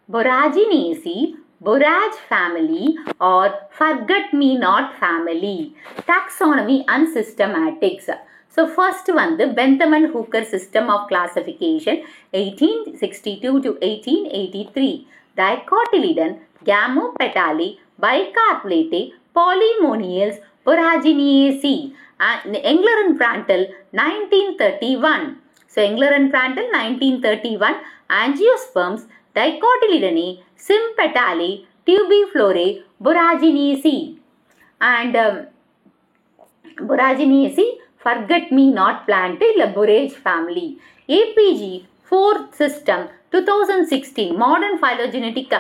Boraginaceae, borage family or forget-me-not family. Taxonomy and systematics. So first one, the Bentham and Hooker system of classification 1862 to 1883. Dicotyledon, Gamopetalae, bicarpellate, polymonials, Boraginaceae. And Engler and Prantl 1931. So Engler and Prantl 1931. Angiosperms, Dicotyledone, Sympetalae, Tubiflorae, Boraginaceae. And Boraginaceae, forget-me-not plant, borage family. APG, 4th system, 2016, modern phylogenetic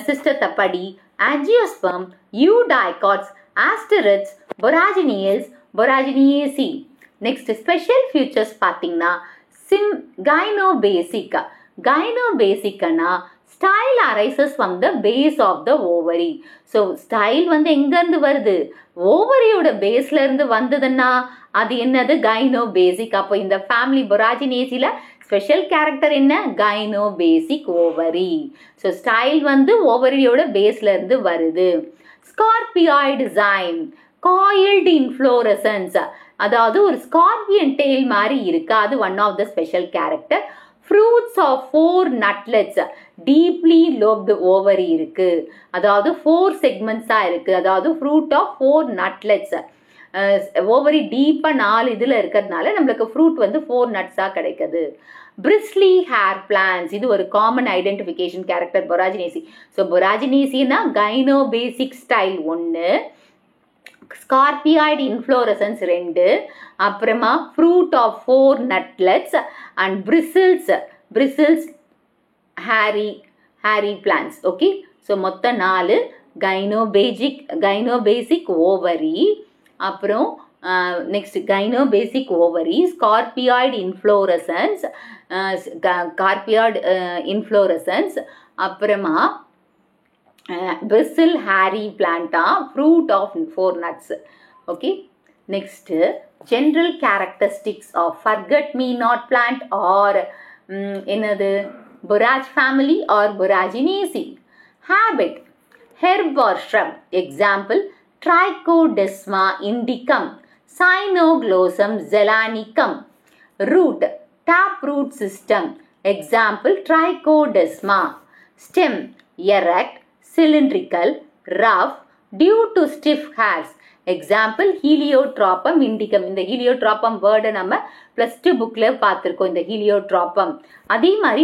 system, Angiosperm, Eudicots, Asterids, Boraginaceae, Boraginaceae. Next, special features pathina, Gynobasic. Gynobasic na style arises from the base of the ovary. So, style வந்து எங்க இருந்து வருது? ஓவரியோட பேஸ்ல இருந்து வந்ததுன்னா அது என்னது? Gynobasic. அப்போ இந்த ஃபேமிலி Boraginaceae ஸ்பெஷல் கேரக்டர் என்ன? Gynobasic ovary. So, ஸ்டைல் வந்து ஓவரியோட பேஸ்ல இருந்து வருது. Scorpioid zyme, coiled inflorescence. அதாவது ஒரு ஸ்கார்பியன் டெயில் மாதிரி இருக்கு. அது one of the special character. Fruits of 4 nutlets, deeply lobed ovary இருக்கு. அதாவது 4 segments இருக்கு. அதாவது fruit of 4 nutlets. ovary deep 4 இதுல இருக்கிறதுனால நம்மளுக்கு fruit வந்து 4 nuts கிடைக்குது. Bristly hair plants, இது ஒரு common identification character Boraginaceae. So Boraginaceae na Gynobasic style 1, Scorpioid inflorescence 2, அப்புறமா fruit of 4 nutlets and bristles hairy plants. Okay, so மொத்த 4 Gynobasic ovary, அப்புறம் next Gynobasic ovary, Scorpioid inflorescence, அப்புறமா bristle hairy plant, fruit of 4 nuts. Okay, next general characteristics of forget-me-not plant or என்னது borage family or Boraginaceae. Habit, herb or shrub. Example, Trichodesma indicum, Cynoglossum zelanicum. Root, taproot system. Example, Trichodesma. Stem, erect, cylindrical, rough, due to stiff hairs. Example, Heliotropum indicum. இந்த Heliotropum word நம்ம plus 2 bookல பார்த்திருக்கோம். இந்த Heliotropum. அதே மாதிரி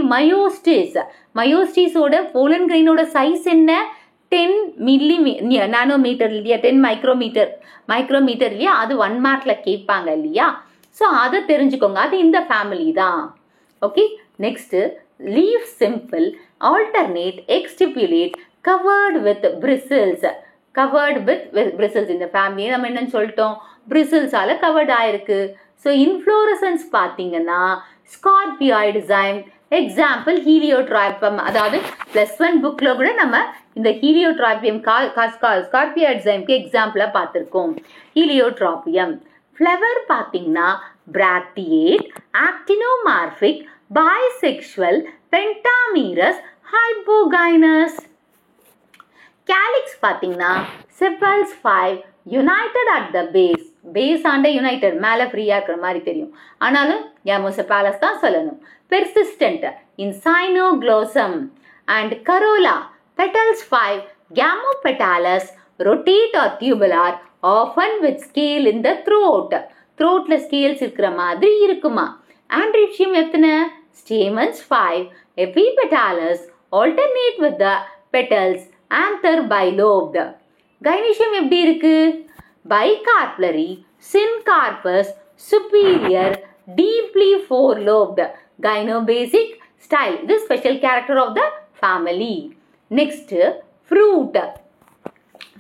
Myostis ஓட pollen grain ஓட size என்ன? 10 nanometer இல்லையா? 10 micrometer இல்லையா? அது 1 markல கேட்பாங்க இல்லையா? ஸோ அதை தெரிஞ்சுக்கோங்க. அது இந்த ஃபேமிலி தான். Okay, next leaf simple, alternate, exstipulate, covered with bristles. இந்த ஃபேமிலியை நம்ம என்னன்னு சொல்லிட்டோம்? bristles-ஆல கவர்ட் ஆயிருக்கு. ஸோ இன்ஃப்ளோரசன்ஸ் பார்த்தீங்கன்னா ஸ்கார்பியாய்டு zyme. எக்ஸாம்பிள் ஹீலியோட்ராய்பம். அதாவது +1 புக்ல கூட நம்ம இந்த ஹீலியோட்ராபியம் ஸ்கார்பியாய்டு zymeக்கு எக்ஸாம்பிளா பார்த்திருக்கோம். ஹீலியோட்ராபியம். ஃப்ளவர் பார்த்தீங்கன்னா பிராக்டியேட், actinomorphic, bisexual, pentamerous, hypogynous. Calyx பார்த்தீங்கன்னா sepals 5, united at the base. Base and united, மேலே ஃப்ரீயாக இருக்கிற மாதிரி தெரியும், ஆனாலும் கேமோசெபாலஸ் தான் சொல்லணும். Persistent in Cynoglossum and corolla. Petals 5, gamopetalous, rotate or tubular, often with scale in the throat. த்ரோட்ல ஸ்கேல்ஸ் இருக்கிற மாதிரி இருக்குமா. ஆண்ட்ரிச்சியம் எத்தனை? Stamens 5, epipetalous, alternate with the petals, anther bilobed. Gynoecium எப்படி இருக்கு? bicarpellary, syncarpous, superior, deeply four-lobed. Gynobasic style. This special character of the family. Next, fruit.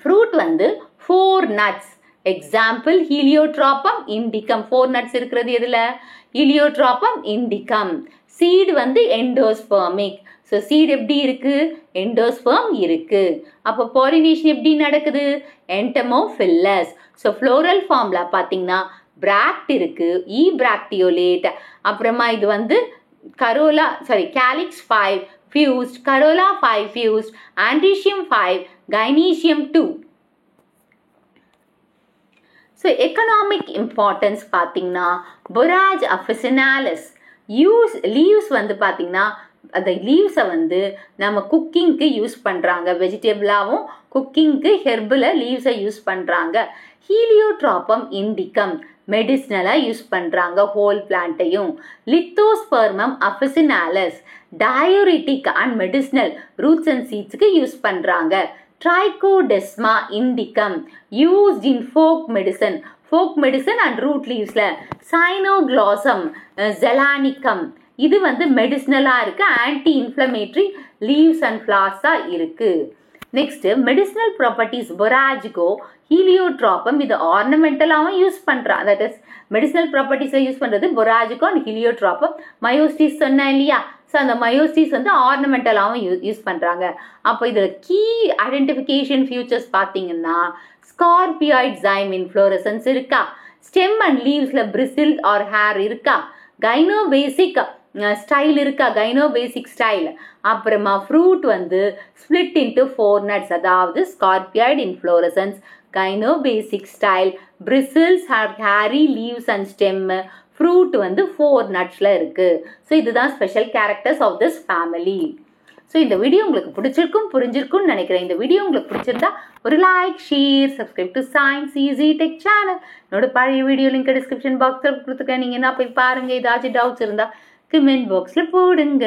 Fruit வந்து 4 nuts. Example, Heliotropum indicum. 4 nuts இருக்கிறது எதுல? Heliotropum indicum. Seed வந்து endospermic. So, seed எப்படி இருக்கு? Endosperm இருக்கு. அப்போ pollination எப்படி நடக்குது? Entomophilous. So, floral formல பார்த்தீங்கன்னா bract இருக்கு, ebracteolate. அப்புறமா இது வந்து calyx 5, fused, Corolla 5 fused, Andrecium 5, Gynoecium 2. So economic importance பார்த்தீங்கன்னா borage officinalis leaves வந்து பார்த்தீங்கன்னா அந்த லீவ்ஸை வந்து நம்ம குக்கிங்க்கு யூஸ் பண்ணுறாங்க, வெஜிடபிளாகவும் குக்கிங்க்கு ஹெர்பில் லீவ்ஸை யூஸ் பண்ணுறாங்க. ஹீலியோட்ராப்பம் இண்டிகம் மெடிசினலாக யூஸ் பண்ணுறாங்க ஹோல் பிளான்ட்டையும். Lithospermum officinalis diuretic and medicinal roots and சீட்ஸுக்கு யூஸ் பண்ணுறாங்க. Trichodesma indicum used in folk medicine and root லீவ்ஸில். சைனோக்ளாசம் ஜெலானிக்கம் இது வந்து மெடிசினலாக இருக்குது, ஆன்டி இன்ஃப்ளமேட்ரி லீவ்ஸ் அண்ட் ஃப்ளார்ஸாக இருக்குது. நெக்ஸ்ட் மெடிசினல் ப்ராப்பர்ட்டிஸ் பொராஜிகோ ஹீலியோட்ராப்பம் இது ஆர்னமெண்டலாகவும் யூஸ் பண்ணுறான். தட் இஸ் மெடிசினல் ப்ராப்பர்ட்டிஸில் யூஸ் பண்ணுறது பொராஜிகோ அண்ட் ஹீலியோட்ராப்பம். மயோஸ்டிஸ் சொன்னேன் இல்லையா, ஸோ அந்த மயோஸ்டிஸ் வந்து ஆர்னமெண்டலாகவும் யூஸ் பண்ணுறாங்க. அப்போ இதில் கீ ஐடென்டிஃபிகேஷன் ஃபியூச்சர்ஸ் பார்த்தீங்கன்னா ஸ்கார்பியாய்ட் ஜைம் இன்ஃப்ளோரசன்ஸ் இருக்கா, ஸ்டெம் அண்ட் லீவ்ஸில் பிரிசில் ஆர் ஹேர் இருக்கா, கைனோபேசிக் ஸ்டைல் இருக்கா, கைனோபேசிக் ஸ்டைல். அப்புறமா ஃப்ரூட் வந்து ஸ்பிளிட் இன்ட்டு 4 nuts, அதாவது scorpioid inflorescence, gynobasic style, bristles, hairy leaves and stem, fruit வந்து 4 nutsல இருக்கு. ஸோ இதுதான் special characters of this family. So இந்த வீடியோ உங்களுக்கு பிடிச்சிருக்கும் புரிஞ்சிருக்கும்னு நினைக்கிறேன். இந்த வீடியோ உங்களுக்கு பிடிச்சிருந்தா ஒரு like, share, subscribe to Science Easy Tech channel. என்னோட பழைய வீடியோ லிங்க் டிஸ்கிரிப்ஷன் பாக்ஸில் கொடுத்துருக்கேன், நீங்கள் என்ன போய் பாருங்கள். ஏதாச்சும் டவுட்ஸ் இருந்தால் கமெண்ட் பாக்ஸில் போடுங்க.